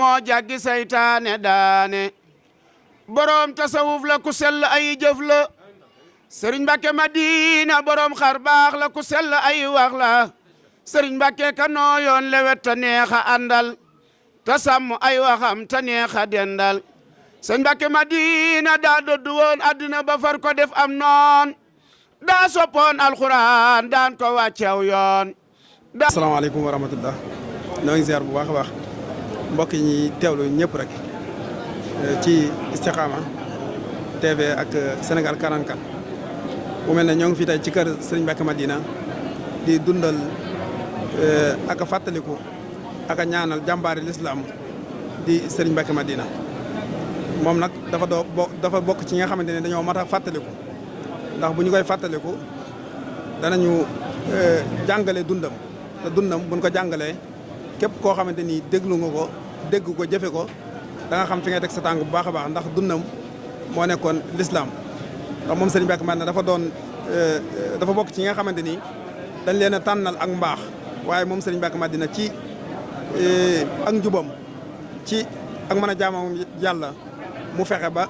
moo jàggi saytaane daane borom tasawuf la ku sell ay jëf la Sëriñ Mbàkke Madina borom xar baax la ku sell ay wax la Sëriñ Mbàkke ka nooyoon lewet ta neexa àndal ta sàmm ay waxam ta neexa dendal Sëriñ Mbàkke Madina daa doddu woon àddina ba far ko def am noon daa soppoon alxuraan daan ko wàccew yoon. asalaamaaleykum wa rahmatullah noo ngi ziar bu baax a baax mbokk yi ñuy teewlu ñëpp rek ci Istikhama TV ak Sénégal 44 bu mel ne ñoo ngi fi tey ci kër Sëriñ Mbàkke Madina di dundal ak a fàttaliku ak a ñaanal jàmbaari lislaam di Sëriñ Mbàkke Madina moom nag dafa bokk ci ñi nga xamante ne dañoo mat a fàttaliku ndax bu ñu koy fàttaliku danañu jàngale dundam te dundam buñ ko jàngalee képp koo xamante ni déglu nga ko dégg ko jëfe ko da nga xam fi ngay teg sa tànk bu baax a baax ndax dundam moo nekkoon lislaam ndax moom Sëriñ Mbàkke Madina dafa bokk ci ñi nga xamante ni dañ leen a tànnal ak mbaax waaye moom Sëriñ Mbàkke Madina ci ak njubam ci ak mën a jaamam yàlla mu fexe ba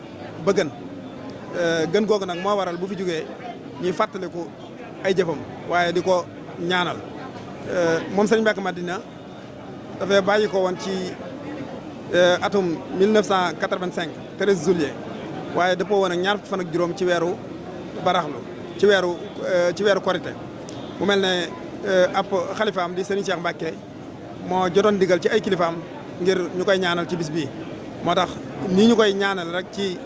gën googu nag moo waral bu fi jógee ñuy fàttaliku ay jëfam waaye di ko ñaanal moom Sëriñ Mbàkke Madina dafay bàyyi ko woon ci atum 1985 13 juillet waaye dëppoo woon ak ñaar fukki fan ak juróom ci weeru baraxlu ci weeru korité mu mel ne ab xalifaam di Sëriñ Cheikh Mbàkke moo jotoon digal ci ay kilifaam ngir ñu koy ñaanal ci bis bii moo tax nii ñu koy ñaanal rek ci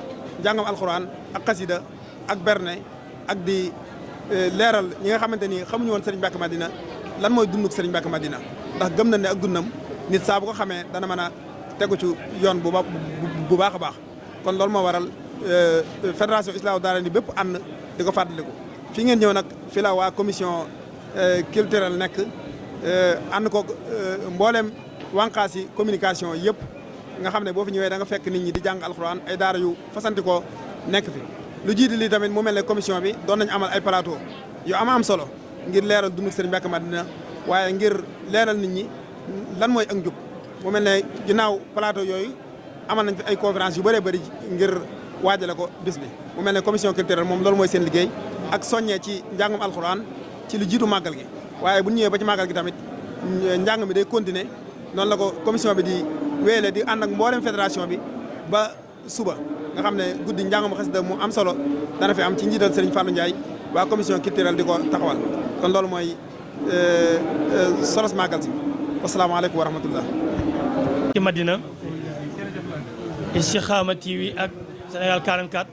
njàngam alxuraan ak xasida ak berne ak di leeral ñi nga xamante ni xamuñu woon Sëriñ Mbàkke Madina lan mooy dunduk Sëriñ Mbàkke Madina ndax gëm na ne ak dundam nit saa bu ko xamee dana mën a tegu ci yoon bu baax a baax kon loolu moo waral fédération Islaahu Daara bépp ànd di ko fàttaliku fi ngeen ñëw nag fi la waa commission culturelle nekk ànd ko mbooleem wànqaasi communication yëpp nga xam ne boo fi ñëwee da nga fekk nit ñi di jàng alxuraan ay daara yu fasanti ko nekk fi lu jiiti lii tamit mu mel ne commission bi doon nañu amal ay plateau yu am solo ngir leeral dunduk Sëriñ Mbàkke Madina waaye ngir leeral nit ñi lan mooy ak njub mu mel ne ginnaaw plateau yooyu amal nañ fi ay conférence yu bëree bëri ngir waajale ko bis bi mu mel ne commission culturelle moom loolu mooy seen liggéey ak soññee ci njàngum alxuraan ci lu jiitu màggal gi waaye bu ñu ñëwee ba ci màggal gi tamit njàng mi day continuer noonu la ko commission bi di wéyale di ànd ak mboolem fédération bi ba suba nga xam ne guddi njàngum xasida mu am solo dana fi am ci njiital Serigne Fallou Ndiaye waa commission culturelle di ko taxawal kon loolu mooy solos màggal si wasalaamaaleykum wa rahmatullah ci Madina Istikhama TV ak Sénégal 44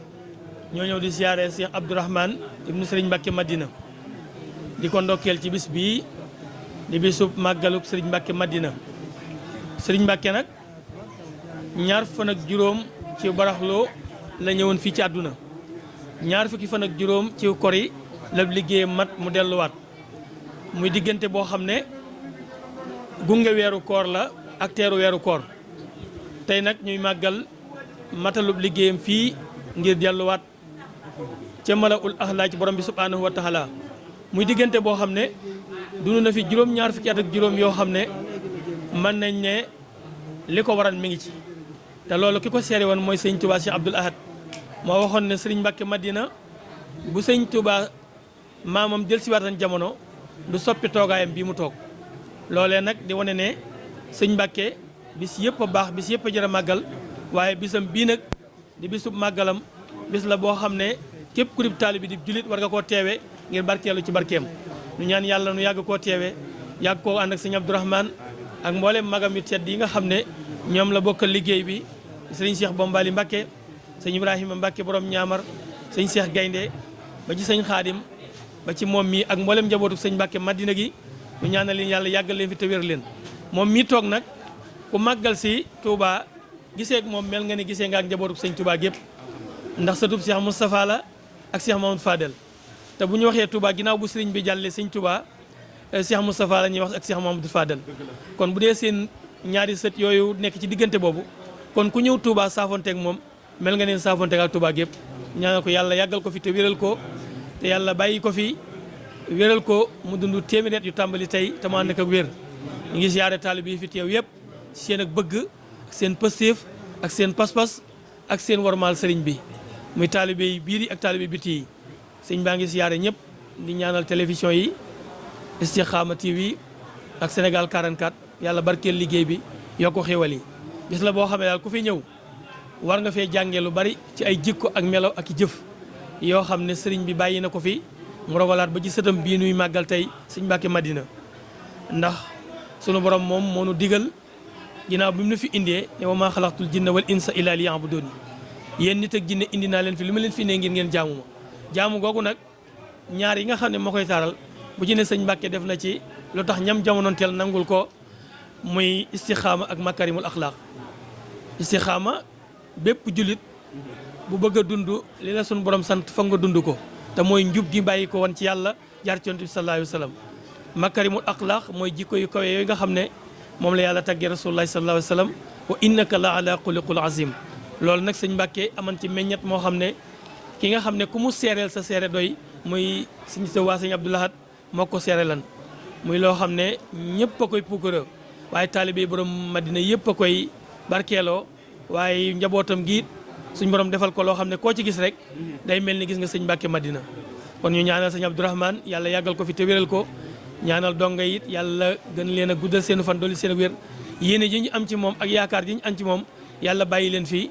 ñoo ñëw di siyaare Cheikh Abdourahmane ibnu Sëriñ Mbàkke Madina di ko ndokkeel ci bis bii di bisub màggaluk Sëriñ Mbàkke Madina Sëriñ Mbàkke nag ñaar fan ak juróom ci baraxloo la ñëwoon fii ci àdduna ñaar fukki fan ak juróom ci kori la liggéey mat mu delluwaat muy diggante boo xam ne gunge weeru koor la ak teeru weeru koor tey nag ñuy màggal matalub liggéeyam fii ngir delluwaat ca malaul axlaa ci borom bi subhanahu wa taala muy diggante boo xam ne dund na fi juróom-ñaar fukki at ak juróom yoo xam ne mën nañ ne li ko waral mi ngi ci te loolu ki ko seere woon mooy sëñ Touba Cheikh Abdoul Ahad moo waxoon ne Sëriñ Mbàkke Madina bu sëñ Touba maamam jël si waatan jamono du soppi toogaayam bii mu toog loolee nag di wane ne sëñ Mbàkke bis yëpp a baax bis yëpp a jar a màggal waaye bisam bii nag di bisub màggalam bis la boo xam ne képp ku dib taalibe bi di jullit war nga koo teewe ngir barkeelu ci barkeem ñu ñaan yàlla nu yàgg koo teewe yàgg koo ànd ak sëñ Abdourahmane ak mboolem magam yu tedd yi nga xam ne ñoom la bokkal liggéey bi sëriñ Cheikh Bombali Mbàkke sëñ Ibrahima Mbàkke borom ñaamar sëñ Cheikh Gaynde ba ci sëñ Xaadim ba ci moom mii ak mboolem njabootu sëñ Mbàkke Madina gi ñu ñaanal leen yàlla yàggal leen fi te wér leen moom mii toog nag ku màggal si Touba gisee ak moom mel nga ni gisee nga ak njabootu sëñ Touba gépp ndax satub Cheikh Moustapha la ak Cheikh Mamadou Fadel te bu ñu waxee Touba ginnaaw bu sëriñ bi jàllee sëñ Touba Cheikh Moustapha la ñuy wax ak Cheikh Mamadou Fadel kon bu dee seen ñaari sët yooyu nekk ci diggante boobu kon ku ñëw Touba saafonteeg moom mel nga neen saafonteeg ak Touba gépp ñaanal ko yàlla yàggal ko fi te wéral ko te yàlla bàyyi ko fi wéral ko mu dund téeméer yu tàmbali tey te mu ànd ak wér ñu ngi siyaare taalib yi fi teew yëpp seen ak bëgg seen pëstéef ak seen pas-pas ak seen warmaal sëriñ bi muy taalibe yi biir yi ak taalibe biti yi sëñ baa ngi siyaare ñëpp di ñaanal télévision yi Istikhama TV ak Sénégal 44 yàlla barkeel liggéey bi yokk xéwal yi gis la boo xamee daal ku fi ñëw war nga fee jàngee lu bari ci ay jikko ak melo ak i jëf yoo xam ne sëriñ bi bàyyi na ko fi mu rogalaat ba ci sëtam bii nuy màggal tey sëñ Mbàkke Madina ndax sunu borom moom moo nu digal ginnaaw bi mu nu fi indee ne wa maa xalaqtul jinna wal insa illa liya'budun yéen nit ak jinne indi naa leen fi li ma leen fi ne ngir ngeen jaamu ma jaamu googu nag ñaar yi nga xam ne moo koy taaral bu ci ne sëñ Mbàkke def na ci lu tax ñam jamonoonteel nangul ko muy istixaama ak makarimul axlaaq istixaama bépp jullit bu bëgg a dund li la sunu borom sant fa nga dund ko te mooy njub gi bàyyi ko woon ci yàlla jaar ci yonent bi sallallahu alayhi wa sallam makarimul axlaaq mooy jikko yu kawe yooyu nga xam ne moom la yàlla taggee rasulullahi sallallahu alayhi wa sallam wa innaka la ala xuliqul azim loolu nag sëñ Mbàkke aman ci meññet moo xam ne ki nga xam ne ku mu seereel sa seere doy muy sëñ sa waa sëñ Abdou Lahad moo ko seere lan muy loo xam ne ñëpp a koy puukara waaye taalibe borom Madina yëpp a koy barkeeloo waaye njabootam gi suñ borom defal ko loo xam ne koo ci gis rek day mel ni gis nga sëñ Mbàkke Madina kon ñu ñaanal sëñ Abdourahmane yàlla yàggal ko fi te wéral ko ñaanal donga it yàlla gën leen a guddal seen fan dolli seen wér yéene ji ñu am ci moom ak yaakaar ji ñu am ci moom yàlla bàyyi leen fii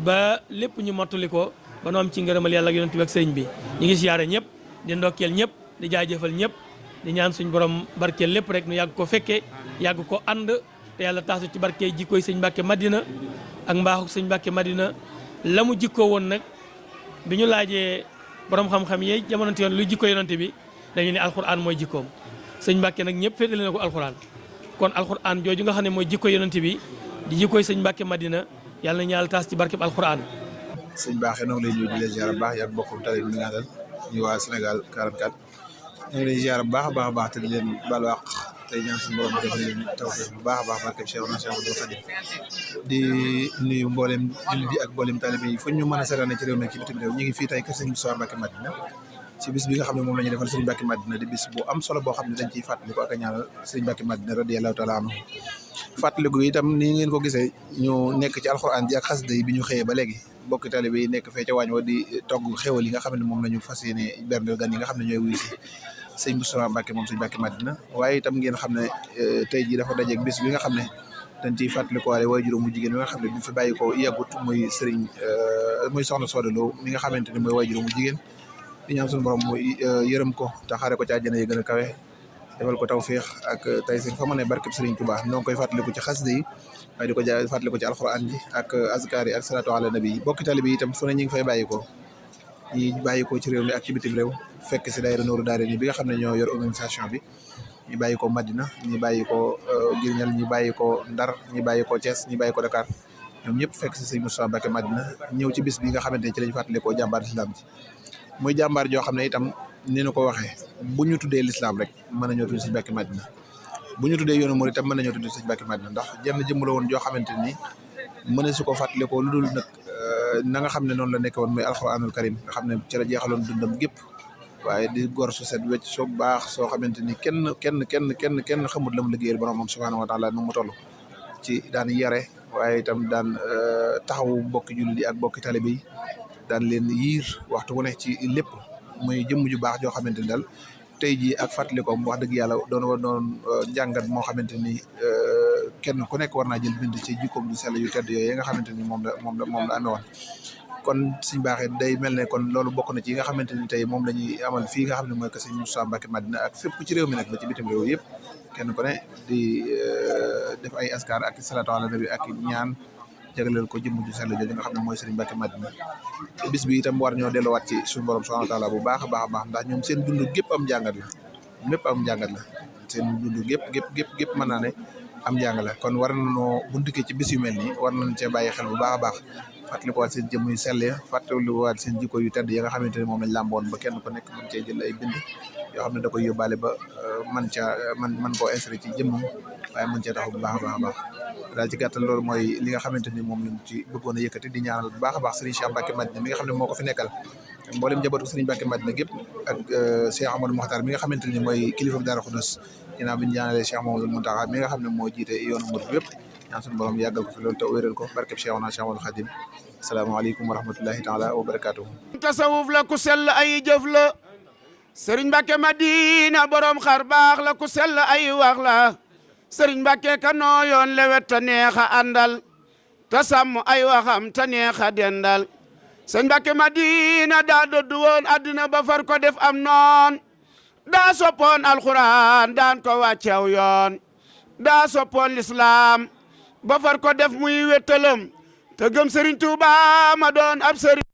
ba lépp ñu mottali ko ba nu am ci ngërëmal yàlla ak yonent bi ak sëriñ bi ñu ngi siyaare ñëpp di ndokkeel ñëpp di jaajëfal ñëpp di ñaan suñ borom barkeel lépp rek nu yàgg ko fekke yàgg ko ànd te yàlla taasu ci barkee jikkooy sëñ Mbàkke Madina ak mbaaxuk sëñ Mbàkke Madina la mu jikkoo woon nag bi ñu laajee borom xam-xam yi jamonante yoon luy jikko yonante bi dañu ne alxuraan mooy jikkoom sëñ Mbàkke nag ñëpp féetale na ko alxuraan kon alxuraan jooju nga xam ne mooy jikko yonante bi di jikkooy sëñ Mbàkke Madina yàlla na ñaal taas ci barkeb alxuraan. sëñ baaxee noo ngi lay nuyu di leen ziar bu baax yak bokkum tale bi nga dal ñu waa Sénégal 44 ñu ngi lay ziar bu baax a baax te di leen balu àq tey ñaan suñu borom defal leen tawfiq bu baax a baax barkeb Cheikh Abdou Khadim di nuyu mboolem jullit yi ak mboolem talibé yi fu ñu mën a seetaane ci réew mi ci bitim réew ñu ngi fii tey kër sëñ Moustapha Mbacke Madina ci bis bi nga xam ne moom la ñu defal sëñ Mbacke Madina di bis bu am solo boo xam ne dañ ciy fàttaliku ak a ñaanal sëñ Mbacke Madina radiyallahu taala anhu fàttaliku itam ni ngeen ko gisee ñu nekk ci alxuraan ji ak xasida yi bi ñu xëyee ba léegi bokki talibé yi nekk fee ca waañ wa di togg xéwal yi nga xam ne moom la ñu fas yéene berndeel gan yi nga xam ne ñooy wuy si sëñ Moustapha Mbacke moom sëñ Mbacke Madina waaye itam ngeen xam ne tey jii dafa dajeeg bis bi nga xam ne dañ ciy fàttalikuwaale waajur mu jigéen bi nga xam ne bi fi bàyyi ko yàggut muy sëriñ muy soxna Soda Lo mi nga xamante ne mooy waajur mu jigéen di ñaan suñu borom mu yërëm ko te xaare ko ci àjjana yi gën a kawe defal ko tawféex ak taysir fa mu ne barkeb sëriñ Touba noo ngi koy fàttaliku ci xasida yi waaye di ko fàttaliku ci alxuraan ji ak azkar yi ak salatu ala nabi yi bokki tali bi itam fu ne ñu ngi fay bàyyi ko ñi bàyyi ko ci réew mi ak ci bitim réew fekk si daayira Nooru Daarayni bi nga xam ne ñoo yor organisation bi ñi bàyyi ko Madina ñi bàyyi ko Girñal ñi bàyyi ko Ndar ñi bàyyi ko Thiès ñi bàyyi ko Dakar ñoom ñëpp fekk si sëñ Moustapha Mbacke Madina ñëw ci bis bi nga xamante ne ci lañ fàttalikoo jàmbaar islam ji muy jàmbaar joo xam ne itam ni ñu ko waxee bu ñu tuddee l'islam rek mën nañoo tudd sëñ Mbacke Madina bu ñu tuddee yoonu murid itam mën nañoo tudd sëñ Mbacke Madina ndax jenn jëmm la woon joo xamante ni mën su ko fàttalikoo lu dul nag na nga xam ne noonu la nekk woon muy alxuraanul karim nga xam ne ci la jeexaloon dundam gépp waaye di gor su set wecc soo baax soo xamante ni kenn xamut la mu liggéeyal borom moom subhaanahu wa taala nu mu toll ci daan yare waaye itam daan taxawu bokki jullit yi ak bokki talibé yi daan leen yiir waxtu wu ne ci lépp muy jëmm ju baax joo xamante ni daal tey jii ak fàttalikoom wax dëgg yàlla doon njàngat moo xamante ni kenn ku nekk war naa jël bind ci jikkoom ju sell yu tedd yooyu nga xamante ni moom la amee woon kon suñ baaxee day mel ne kon loolu bokk na ci yi nga xamante ni tey moom la ñuy amal fii nga xam ne mooy que sëñ Moustapha Mbacke Madina ak fépp ci réew mi nag ba ci bitim réew yëpp kenn ku ne di def ay askar ak salatu ala nabi ak ñaan jagleel ko jëmm ju sell jooju nga xam ne mooy sëriñ Mbacke Madina bis bi itam war ñoo delluwaat ci suñu borom subhanahu wa taala bu baax a baax ndax ñoom seen dund gépp am jàngat la mépp am jàngat la seen dund gépp mën naa ne am jàng la kon war nañoo bu ndikkee ci bis yu mel nii war nañ cee bàyyi xel bu baax a baax fàttalikuwaat seen jëmm yu sell fàttalikuwaat seen jikko yu tedd yi nga xamante ne moom lañ làmboon ba kenn ku nekk mën cee jël ay bind yoo xam ne da koy yóbbaale ba man koo inséré ci jëmmam waaye mën cee taxaw bu baax a baax daal ci gàttal loolu mooy li nga xamante ni moom lañ ci bëggoon a yëkkati di ñaanal bu baax a baax Serigne Cheikh Mbacke Madina mi nga xam ne moo ko fi nekkal mboolem njabootu Serigne Mbacke Madina gépp ak Cheikh Amadou Mokhtar mi nga xamante ni mooy kilifa Darou Khoudoss ginnaaw bi ñu ñaanalee Cheikh Mamadou Mountakha mi nga xam ne moo jiite yoonu murid yëpp ñaan suñu borom yàggal ko fi loolu te wéral ko barkeb Cheikhuna Cheikhul Khadim asalaamaaleykum wa rahmatullahi taala wa barakatuhu tasawuf la ku sell ay jëf la Serigne Mbacké Madina borom xar baax la ku sell ay wax la Serigne Mbacké ka nooyoon lewet ta neexa àndal ta sàmm ay waxam ta neexa dendal Serigne Mbacké Madina daa doddu woon àddina ba far ko def am noon daa soppoon alxuraan daan ko wàccew yoon daa soppoon lislaam ba far ko def muy wéttalam te gëm Serigne Touba ma doon ab Serigne